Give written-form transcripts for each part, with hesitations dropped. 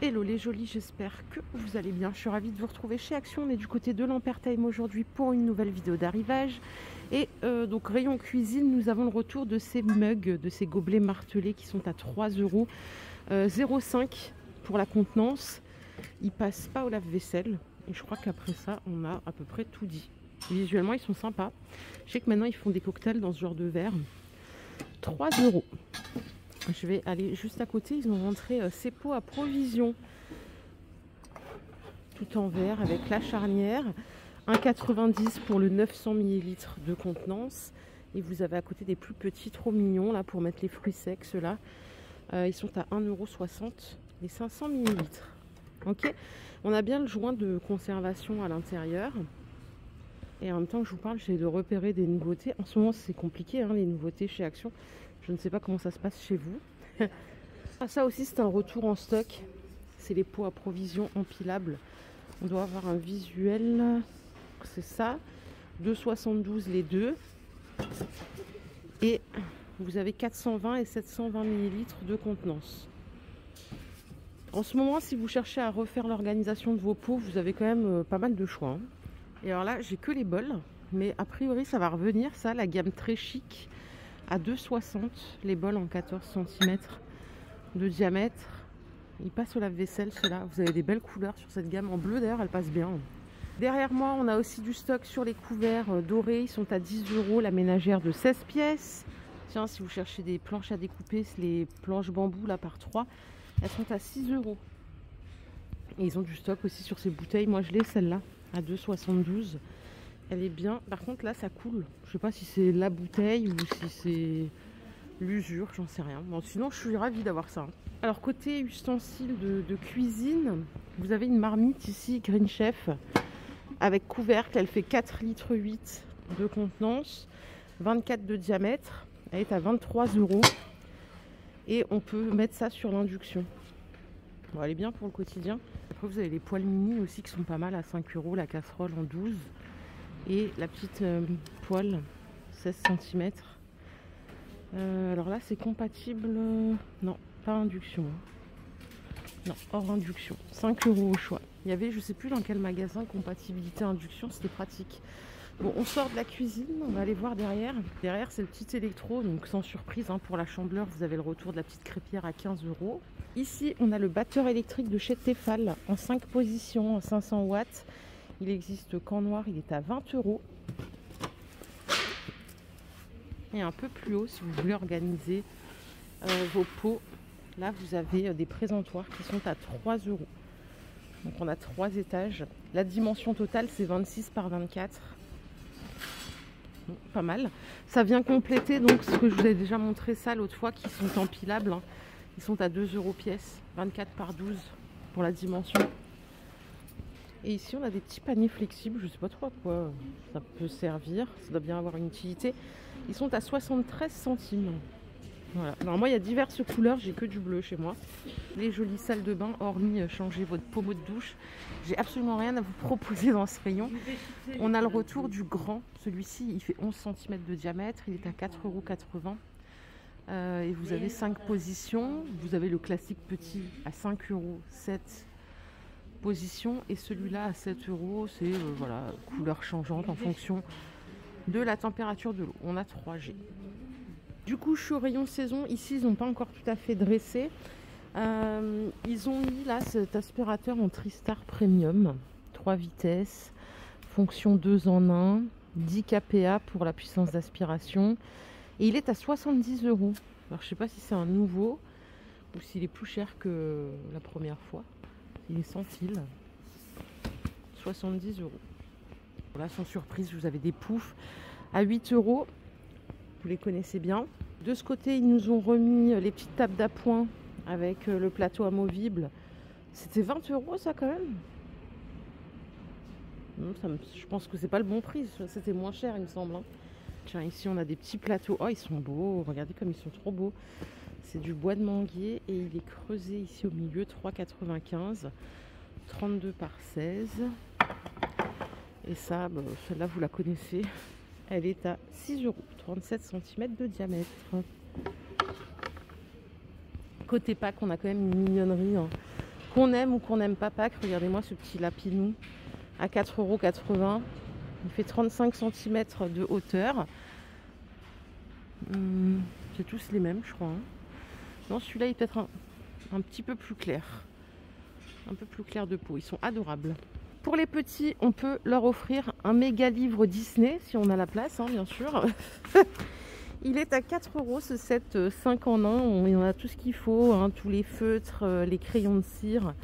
Hello les jolis, j'espère que vous allez bien. Je suis ravie de vous retrouver chez Action. On est du côté de l'Ampertime aujourd'hui pour une nouvelle vidéo d'arrivage. Et donc rayon cuisine, nous avons le retour de ces mugs, de ces gobelets martelés qui sont à 3 €, 0,5 pour la contenance. Ils passent pas au lave-vaisselle. Et je crois qu'après ça, on a à peu près tout dit. Visuellement, ils sont sympas. Je sais que maintenant, ils font des cocktails dans ce genre de verre. 3 €. Je vais aller juste à côté, ils ont rentré ces pots à provision tout en verre avec la charnière, 1,90 pour le 900 ml de contenance. Et vous avez à côté des plus petits, trop mignons là pour mettre les fruits secs. Ceux-là, ils sont à 1,60 € les 500 ml. Ok, on a bien le joint de conservation à l'intérieur. Et en même temps que je vous parle, j'essaie de repérer des nouveautés. En ce moment, c'est compliqué, hein, les nouveautés chez Action. Je ne sais pas comment ça se passe chez vous. Ah, ça aussi, c'est un retour en stock. C'est les pots à provision empilables. On doit avoir un visuel. C'est ça. 2,72 les deux. Et vous avez 420 et 720 ml de contenance. En ce moment, si vous cherchez à refaire l'organisation de vos pots, vous avez quand même pas mal de choix, hein. Et alors là, j'ai que les bols. Mais a priori, ça va revenir, ça, la gamme très chic. À 2,60 les bols en 14 cm de diamètre. Ils passent au lave-vaisselle, ceux-là. Vous avez des belles couleurs sur cette gamme. En bleu, d'ailleurs, elle passe bien. Derrière moi, on a aussi du stock sur les couverts dorés. Ils sont à 10 € la ménagère de 16 pièces. Tiens, si vous cherchez des planches à découper, les planches bambou là par 3, elles sont à 6 €. Et ils ont du stock aussi sur ces bouteilles. Moi, je l'ai celle-là à 2,72 €. Elle est bien. Par contre, là, ça coule. Je sais pas si c'est la bouteille ou si c'est l'usure, j'en sais rien. Bon, sinon, je suis ravie d'avoir ça. Alors, côté ustensiles de cuisine, vous avez une marmite ici, Green Chef, avec couvercle. Elle fait 4,8 litres de contenance, 24 de diamètre. Elle est à 23 €. Et on peut mettre ça sur l'induction. Bon, elle est bien pour le quotidien. Après, vous avez les poêles mini aussi qui sont pas mal à 5 €, la casserole en 12. Et la petite poêle 16 cm. Alors là, c'est compatible. Non, pas induction. Non, hors induction. 5 € au choix. Il y avait, je sais plus dans quel magasin, compatibilité induction, c'était pratique. Bon, on sort de la cuisine, on va aller voir derrière. Derrière, c'est le petit électro, donc sans surprise, hein, pour la chandeleur, vous avez le retour de la petite crêpière à 15 €. Ici, on a le batteur électrique de chez Tefal en 5 positions, en 500 watts. Il existe qu'en noir, il est à 20 €. Et un peu plus haut, si vous voulez organiser vos pots, là vous avez des présentoirs qui sont à 3 €. Donc on a 3 étages. La dimension totale, c'est 26 par 24. Bon, pas mal. Ça vient compléter donc ce que je vous ai déjà montré ça l'autre fois, qui sont empilables, hein. Ils sont à 2 € pièce, 24 par 12 pour la dimension. Et ici, on a des petits paniers flexibles. Je ne sais pas trop à quoi ça peut servir. Ça doit bien avoir une utilité. Ils sont à 73 centimes. Voilà. Alors moi, il y a diverses couleurs. J'ai que du bleu chez moi. Les jolies salles de bain, hormis changer votre pommeau de douche. J'ai absolument rien à vous proposer dans ce rayon. On a le retour du grand. Celui-ci, il fait 11 cm de diamètre. Il est à 4,80 €. Et vous avez 5 positions. Vous avez le classique petit à 5 €, 7 position, et celui-là à 7 €. C'est voilà, couleur changeante en fonction de la température de l'eau. On a 3G. Du coup, je suis au rayon saison. Ici, ils n'ont pas encore tout à fait dressé. Ils ont mis là cet aspirateur en Tristar Premium, 3 vitesses, fonction 2 en 1, 10 kPa pour la puissance d'aspiration. Et il est à 70 €. Alors, je sais pas si c'est un nouveau ou s'il est plus cher que la première fois. Il est sans fil. 70 €. Voilà, sans surprise, vous avez des poufs à 8 €. Vous les connaissez bien. De ce côté, ils nous ont remis les petites tables d'appoint avec le plateau amovible. C'était 20 € ça quand même. Non, je pense que c'est pas le bon prix. C'était moins cher, il me semble, hein. Tiens, ici on a des petits plateaux. Oh, ils sont beaux. Regardez comme ils sont trop beaux. C'est du bois de manguier et il est creusé ici au milieu, 3,95, 32 par 16. Et ça, celle-là, vous la connaissez. Elle est à 6 €, 37 cm de diamètre. Côté pack, on a quand même une mignonnerie, hein. Qu'on aime ou qu'on n'aime pas Pâques, regardez-moi ce petit lapinou à 4,80 €. Il fait 35 cm de hauteur. C'est tous les mêmes, je crois. Hein. Non, celui-là il est peut-être un petit peu plus clair. Un peu plus clair de peau. Ils sont adorables. Pour les petits, on peut leur offrir un méga livre Disney, si on a la place, hein, bien sûr. Il est à 4 € ce set 5 en 1. Il y en a tout ce qu'il faut, hein, tous les feutres, les crayons de cire,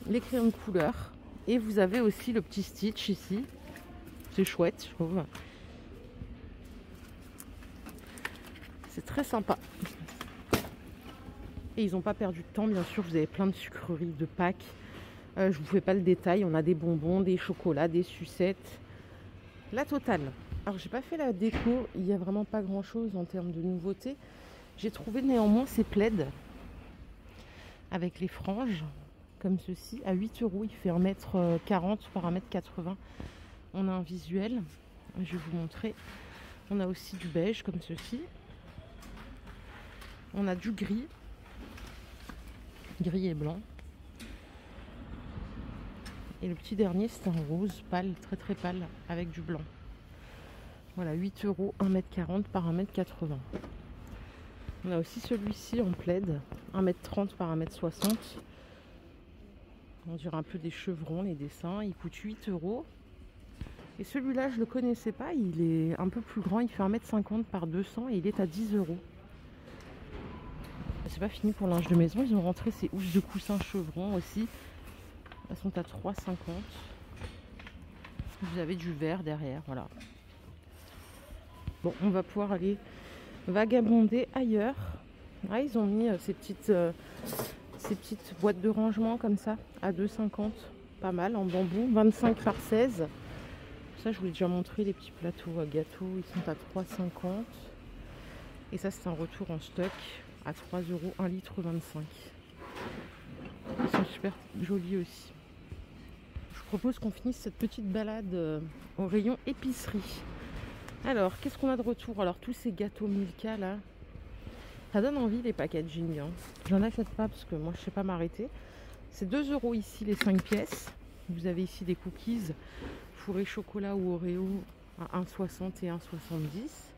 les crayons de couleur. Et vous avez aussi le petit Stitch ici. C'est chouette, je trouve. C'est très sympa. Et ils n'ont pas perdu de temps, bien sûr. Vous avez plein de sucreries de Pâques. Je ne vous fais pas le détail. On a des bonbons, des chocolats, des sucettes. La totale. Alors, j'ai pas fait la déco. Il n'y a vraiment pas grand-chose en termes de nouveautés. J'ai trouvé néanmoins ces plaids avec les franges, comme ceci, à 8 €. Il fait 1,40 m par 1,80 m. On a un visuel. Je vais vous montrer. On a aussi du beige, comme ceci. On a du gris. Gris et blanc. Et le petit dernier, c'est un rose pâle, très très pâle, avec du blanc. Voilà, 8 €, 1,40 m par 1,80 m. On a aussi celui-ci en plaid, 1,30 m par 1,60 m. On dirait un peu des chevrons, les dessins. Il coûte 8 €. Et celui-là, je ne le connaissais pas. Il est un peu plus grand. Il fait 1,50 m par 200 et il est à 10 €. C'est pas fini pour linge de maison. Ils ont rentré ces housses de coussins chevrons aussi. Elles sont à 3,50 €. Vous avez du vert derrière. Voilà. Bon, on va pouvoir aller vagabonder ailleurs. Ah, ils ont mis ces petites boîtes de rangement comme ça à 2,50 €. Pas mal en bambou. 25 par 16. Ça, je vous l'ai déjà montré. Les petits plateaux à gâteaux. Ils sont à 3,50 €. Et ça, c'est un retour en stock à 3 €, 1,25 litre. Ils sont super jolis aussi. Je vous propose qu'on finisse cette petite balade au rayon épicerie. Alors, qu'est-ce qu'on a de retour? Alors, tous ces gâteaux Milka là, ça donne envie les packaging. Hein. J'en achète pas parce que moi je sais pas m'arrêter. C'est 2 € ici les 5 pièces. Vous avez ici des cookies fourrés chocolat ou Oreo à 1,60 et 1,70.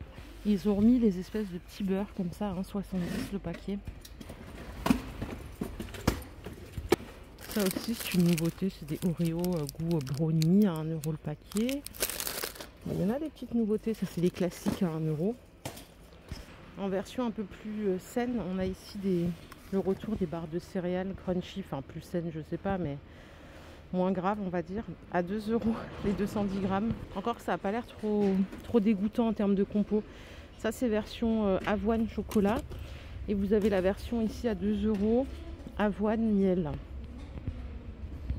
Ils ont remis les espèces de petits beurres comme ça à 1,70 le paquet. Ça aussi c'est une nouveauté, c'est des Oreo goût brownie à 1 € le paquet. Il y en a des petites nouveautés, ça c'est les classiques à 1 €. En version un peu plus saine, on a ici le retour des barres de céréales crunchy, enfin plus saine je sais pas, mais moins grave on va dire, à 2 € les 210 grammes. Encore ça n'a pas l'air trop dégoûtant en termes de compo. Ça c'est version avoine chocolat. Et vous avez la version ici à 2 € avoine miel.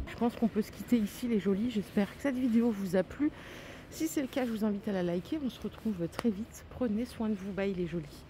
Je pense qu'on peut se quitter ici les jolis. J'espère que cette vidéo vous a plu. Si c'est le cas, je vous invite à la liker. On se retrouve très vite. Prenez soin de vous. Bye les jolis.